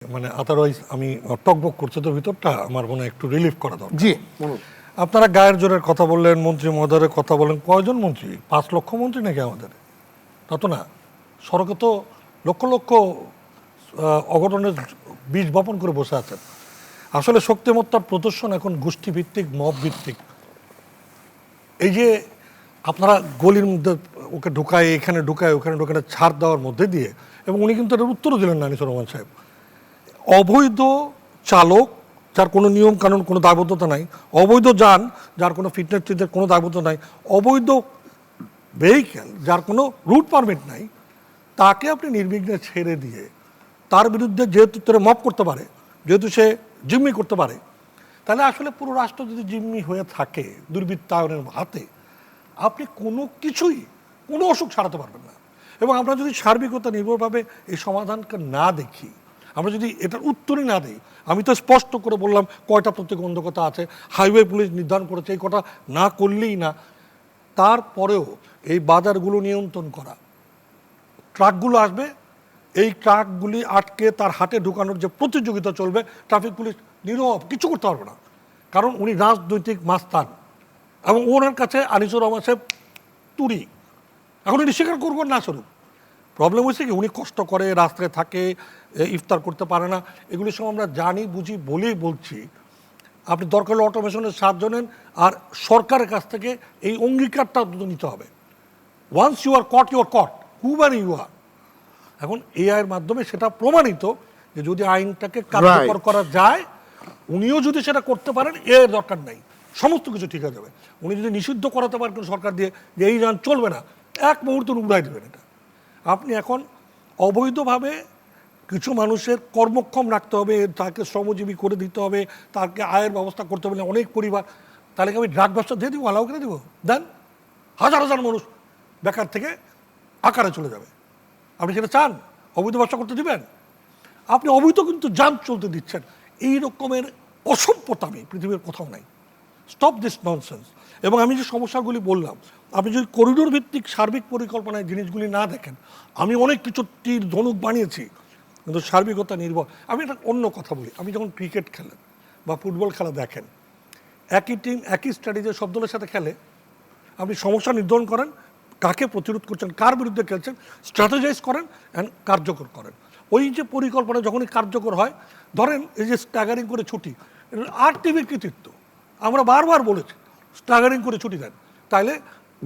মানে আদারওয়াইজ আমি টকবক করছে তো ভিতরটা আমার মনে হয় একটু রিলিফ করা দরকার। জি আপনারা গায়ের জোরের কথা বললেন, মন্ত্রী মহোদয়ের কথা বললেন। কয়জন মন্ত্রী? 5 লক্ষ মন্ত্রী নাকি আমাদের? তা তো না। সড়কে তো লক্ষ লক্ষ অঘটনের বীজ বপন করে বসে আছেন। আসলে শক্তিমত্তার প্রদর্শন এখন গোষ্ঠীভিত্তিক, মব ভিত্তিক। এই যে আপনারা গলির মধ্যে ওকে ঢুকায়, এখানে ঢুকায়, ওখানে ঢুকায় ছাড় দেওয়ার মধ্যে দিয়ে, এবং উনি কিন্তু এটার উত্তরও দিলেন না আনিসুর রহমান সাহেব। অবৈধ চালক যার কোনো নিয়ম কানুন, কোনো দায়বদ্ধতা নাই, অবৈধ যান যার কোনো ফিটনেস টিটনেস কোনো দায়বদ্ধতা নাই, অবৈধ ভেহিকেল যার কোনো রুট পারমিট নাই, তাকে আপনি নির্বিঘ্নে ছেড়ে দিয়ে তার বিরুদ্ধে যেহেতু তারা মপ করতে পারে, যেহেতু সে জিম্মি করতে পারে, তাহলে আসলে পুরো রাষ্ট্র যদি জিম্মি হয়ে থাকে দুর্বৃত্তায়নের হাতে, আপনি কোনো কিছুই কোনো অসুখ সারাতে পারবেন না। এবং আমরা যদি সার্বিকতা নির্ভরভাবে এই সমাধানকে না দেখি, আমরা যদি এটার উত্তরই না দিই, আমি তো স্পষ্ট করে বললাম কয়টা প্রতিবন্ধকতা আছে, হাইওয়ে পুলিশ নির্ধারণ করেছে, এই কটা না করলেই না। তারপরেও এই বাজারগুলো নিয়ন্ত্রণ করা, ট্রাকগুলো আসবে, এই ট্রাকগুলি আটকে তার হাটে ঢুকানোর যে প্রতিযোগিতা চলবে, ট্রাফিক পুলিশ নীরব, কিছু করতে পারবে না, কারণ উনি রাজনৈতিক মাস্তান এবং ওনার কাছে আনিসুর রহমান সাহেব তুরি। এখন উনি স্বীকার করবেন না স্বরূপ। প্রবলেম হয়েছে কি, উনি কষ্ট করে, রাস্তায় থাকে, ইফতার করতে পারে না, এগুলি সব আমরা জানি বুঝি বলেই বলছি। আপনি দরকার হলে অটোমেশনের সাহায্য নেন, আর সরকারের কাছ থেকে এই অঙ্গীকারটা নিতে হবে। Once you are caught, you are caught, whoever you are. এখন এআইয়ের মাধ্যমে সেটা প্রমাণিত যে যদি আইনটাকে কার্যকর করা যায়, উনিও যদি সেটা করতে পারেন, এর দরকার নাই, সমস্ত কিছু ঠিক হয়ে যাবে। উনি যদি নিষিদ্ধ করাতে পারেন সরকার দিয়ে যে এই যান চলবে না, এক মুহূর্তে উড়াই দেবেন এটা। আপনি এখন অবৈধভাবে কিছু মানুষের কর্মক্ষম রাখতে হবে, তাকে শ্রমজীবী করে দিতে হবে, তাকে আয়ের ব্যবস্থা করতে হবে, অনেক পরিবার। তাহলে কি আমি ড্রাগ ব্যবসা দিয়ে দিব, আলাও করে দিব? দেন, হাজার হাজার মানুষ বেকার থেকে আকারে চলে যাবে। আপনি সেটা চান? অবৈধ ব্যবসা করতে দিবেন? আপনি অবৈধ কিন্তু যান চলতে দিচ্ছেন। এই রকমের অসভ্যতা আমি পৃথিবীর কোথাও নাই। Stop this nonsense. এবং আমি যে সমস্যাগুলি বললাম, আপনি যদি করিডোর ভিত্তিক সার্বিক পরিকল্পনায় জিনিসগুলি না দেখেন, আমি অনেক কিছু তীর ধনুক বানিয়েছি, কিন্তু সার্বিকতা নির্ভর। আমি একটা অন্য কথা বলি, আমি যখন ক্রিকেট খেলেন বা ফুটবল খেলা দেখেন, একই টিম একই স্ট্র্যাটেজি সব দলের সাথে খেলে, আপনি সমস্যা নির্ধারণ করেন, কাকে প্রতিরোধ করছেন, কার বিরুদ্ধে খেলছেন, স্ট্র্যাটেজাইজ করেন অ্যান্ড কার্যকর করেন। ওই যে পরিকল্পনা যখনই কার্যকর হয়, ধরেন এই যে স্ট্যাগারিং করে ছুটি, আর টিভির কৃতিত্ব, আমরা বারবার বলেছি স্ট্যাগারিং করে ছুটি দেন, তাইলে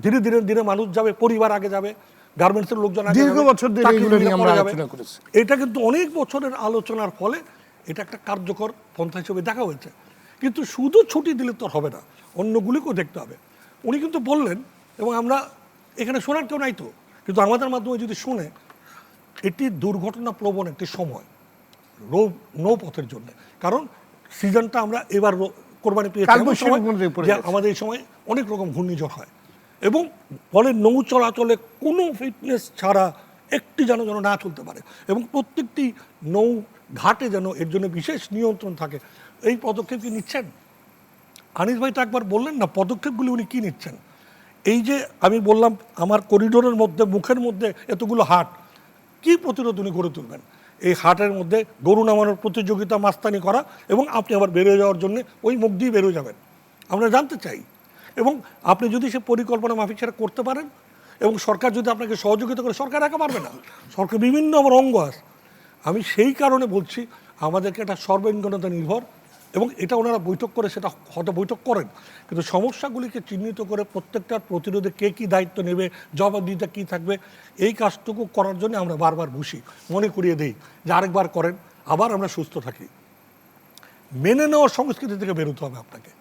ধীরে ধীরে ধীরে মানুষ যাবে, পরিবার আগে যাবে, গার্মেন্টসের লোকজন আগে যাবে। এটা কিন্তু অনেক বছরের আলোচনার ফলে এটা একটা কার্যকর পন্থা হিসেবে দেখা হয়েছে। কিন্তু শুধু ছুটি দিলে তো হবে না, অন্যগুলিকেও দেখতে হবে। উনি কিন্তু বললেন, এবং আমরা এখানে শোনার কেউ নাই তো, কিন্তু আমাদের মাধ্যমে যদি শুনে, এটি দুর্ঘটনা প্রবণ একটি সময় নৌপথের জন্য। কারণ সিজনটা আমরা এবার কোরবানি পেয়েছি, আমাদের এই সময় অনেক রকম ঘূর্ণিঝড় হয়, এবং ফলে নৌ চলাচলে কোনো ফিটনেস ছাড়া একটি যেন না চলতে পারে, এবং প্রত্যেকটি নৌ ঘাটে যেন এর জন্য বিশেষ নিয়ন্ত্রণ থাকে। এই পদক্ষেপ কি নিচ্ছেন? আনিস ভাই তো একবার বললেন না পদক্ষেপগুলি উনি কী নিচ্ছেন। এই যে আমি বললাম আমার করিডোরের মধ্যে, মুখের মধ্যে এতগুলো হাট, কি প্রতিরোধ উনি গড়ে তুলবেন? এই হাটের মধ্যে গরু নামানোর প্রতিযোগিতা, মাস্তানি করা, এবং আপনি আবার বেরোয় যাওয়ার জন্য ওই মুখ দিয়ে বেরোয় যাবেন, আমরা জানতে চাই। এবং আপনি যদি সে পরিকল্পনা মাফিক সেটা করতে পারেন, এবং সরকার যদি আপনাকে সহযোগিতা করে, সরকার একা পারবে না, সরকার বিভিন্ন আমার অঙ্গ আছে। আমি সেই কারণে বলছি আমাদেরকে একটা সর্বাঙ্গীনতা নির্ভর, এবং এটা ওনারা বৈঠক করে, সেটা হয়তো বৈঠক করেন, কিন্তু সমস্যাগুলিকে চিহ্নিত করে প্রত্যেকটার প্রতিরোধে কে কী দায়িত্ব নেবে, জবাবদিহিতা কী থাকবে, এই কাজটুকু করার জন্য আমরা বারবার বসি, মনে করিয়ে দিই যে আরেকবার করেন, আবার আমরা সুস্থ থাকি। মেনে নেওয়ার সংস্কৃতি থেকে বেরোতে হবে আপনাকে।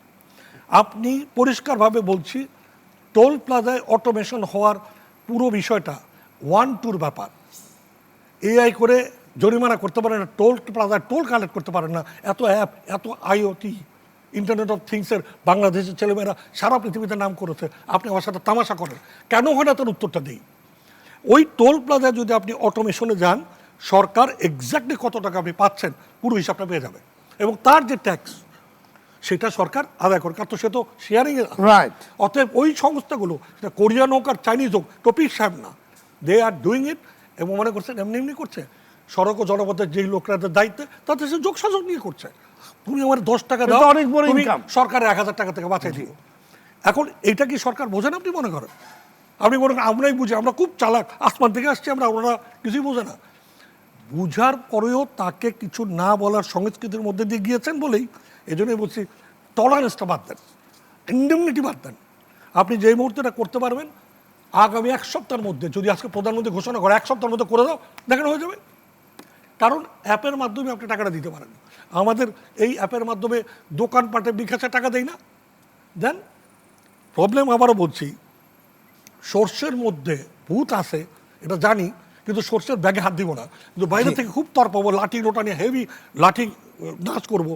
আপনি পরিষ্কারভাবে বলছি, টোল প্লাজায় অটোমেশন হওয়ার পুরো বিষয়টা 1-2 ব্যাপার। এআই করে জরিমানা করতে পারেন না, টোল প্লাজায় টোল কালেক্ট করতে পারেন না। এত অ্যাপ, এত আইওটি, ইন্টারনেট অফ থিংসের বাংলাদেশের ছেলেমেয়েরা সারা পৃথিবীতে নাম করেছে, আপনি আমার সাথে তামাশা করেন কেন? হয় না, তার উত্তরটা দিই। ওই টোল প্লাজায় যদি আপনি অটোমেশনে যান, সরকার এক্স্যাক্টলি কত টাকা আপনি পাচ্ছেন পুরো হিসাবটা পেয়ে যাবে, এবং তার যে ট্যাক্স সেটা সরকার আদায় করে, কারণ তো সে তো শেয়ারিং এর। রাইট। অতএব ওই সংস্থাগুলো, সেটা কোরিয়ান হোক আর চাইনিজ হোক, টপিক সাহেব না, দে আর ডুইং ইট, এবং মনে করছেন এমনি এমনি করছে। সড়ক ও জনপথের যেই লোকরা দায়িত্বে তাদের সে যোগসাযোগ নিয়ে করছে। তুমি আমার 10 টাকা এটা দাও, অনেক বড় তুমি ইনকাম। সরকারের 1000 টাকা থেকে বাঁচাই দিও। এখন এইটা কি সরকার বোঝেন? আপনি মনে করেন আপনি মনে করেন আমরাই বুঝি, আমরা খুব চালাক, আসমান থেকে আসছি আমরা, ওনারা কিছুই বোঝে না। বুঝার পরেও তাকে কিছু না বলার সংস্কৃতির মধ্যে দিয়ে গিয়েছেন বলেই এই জন্যই বলছি টলারেন্সটা বাদ দেন, ইন্ডেমনিটি বাদ দেন। আপনি যেই মুহূর্তেটা করতে পারবেন আগামী 1 সপ্তাহের মধ্যে, যদি আজকে প্রধানমন্ত্রী ঘোষণা করে 1 সপ্তাহের মধ্যে করে দাও, দেখানো হয়ে যাবে। কারণ অ্যাপের মাধ্যমে আপনি টাকাটা দিতে পারেন। আমাদের এই অ্যাপের মাধ্যমে দোকানপাটে বিকাশে টাকা দেয় না, দেন। প্রবলেম আবারও বলছি, সর্ষের মধ্যে ভূত আছে এটা জানি, কিন্তু সর্ষের ব্যাগে হাত দিব না, কিন্তু বাইরে থেকে খুব তর পাবো, লাঠি লোটা নিয়ে হেভি লাঠি নাচ করব,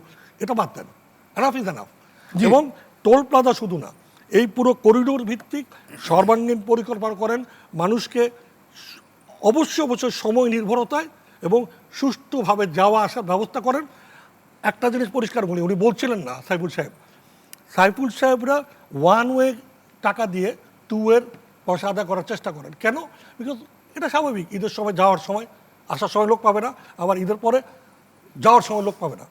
এটা বাদ দেন। Enough is enough. এবং টোল প্লাজা শুধু না, এই পুরো করিডোর ভিত্তিক সর্বাঙ্গীন পরিকল্পনা করেন, মানুষকে অবশ্যই সময় নির্ভরতায় এবং সুষ্ঠুভাবে যাওয়া আসার ব্যবস্থা করেন। একটা জিনিস পরিষ্কার বলি, উনি বলছিলেন না সাইফুল সাহেবরা ওয়ান ওয়ে টাকা দিয়ে 2 ওয়ের পয়সা আদায় করার চেষ্টা করেন। কেন? বিকজ এটা স্বাভাবিক, ঈদের সময় যাওয়ার সময় আসার সময় লোক পাবে না, আবার ঈদের পরে যাওয়ার সময় লোক পাবে না।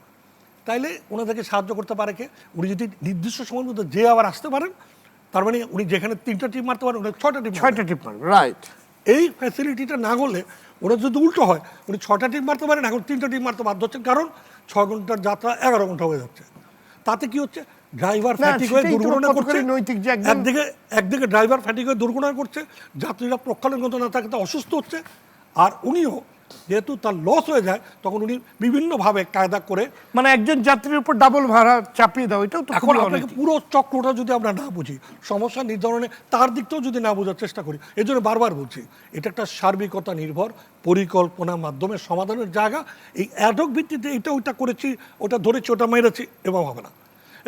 তাইলে ওনাদেরকে সাহায্য করতে পারে কে? উনি যদি নির্দিষ্ট সময়ের মধ্যে যে আবার আসতে পারেন, তার মানে উনি যেখানে 3টা টিপ মারতে পারেন, উনি 6টা টিপ মারবে, রাইট। এই ফ্যাসিলিটিটা না করলে ওরা যদি উল্টো হয়, উনি 6টা টিপ মারতে পারেন, এখন 3টা টিপ মারতে বাধ্য হচ্ছেন, কারণ 6 ঘন্টার যাত্রা 11 ঘন্টা হয়ে যাচ্ছে। তাতে কি হচ্ছে? ড্রাইভার ফ্যাটিক হয়ে দুর্ঘটনা করছে, নৈতিক যে একদিকে ড্রাইভার ফ্যাটিক হয়ে দুর্ঘটনা করছে, যাত্রীরা প্রক্ষালনগত না থাকতে অসুস্থ হচ্ছে, আর উনিও যেহেতু তার লস হয়ে যায়, তখন উনি বিভিন্নভাবে কায়দা করে, মানে একজন যাত্রীর উপর ডাবল ভাড়া চাপিয়ে দাও, এটাও তো এখন আপনাকে পুরো চক্রটা যদি আমরা না বুঝি, সমস্যা নির্ধারণে তার দিকটাও যদি না বোঝার চেষ্টা করি, এই জন্য বারবার বলছি এটা একটা সার্বিকতা নির্ভর পরিকল্পনার মাধ্যমে সমাধানের জায়গা। এই অ্যাডহক ভিত্তিতে এটা ওইটা করেছি, ওটা ধরেছি, ওটা মেরেছি, এবং হবে না।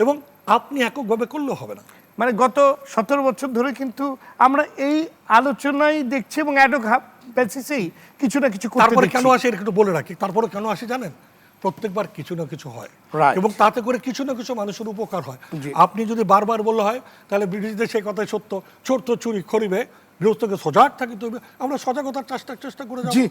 এবং আপনি এককভাবে করলেও হবে না। মানে গত 17 বছর ধরে কিন্তু আমরা এই আলোচনায় দেখছি এবং অ্যাডহক বেসিসেই কিছু না কিছু করতে তারপরে দেখছি। কেন আসে এটা একটু বলে রাখি, তারপরে কেন আসে জানেন? প্রত্যেকবার কিছু না কিছু হয়, Right. এবং তাতে করে কিছু না কিছু মানুষের উপকার হয়। আপনি যদি বারবার বললে হয়, তাহলে ব্রিটিশদের সেই কথাই সত্য, চোর তো চুরি করিবে, গৃহস্থকে সজাগ থাকিতে হইবে। আমরা সজাগতার চেষ্টা করে যাব। জি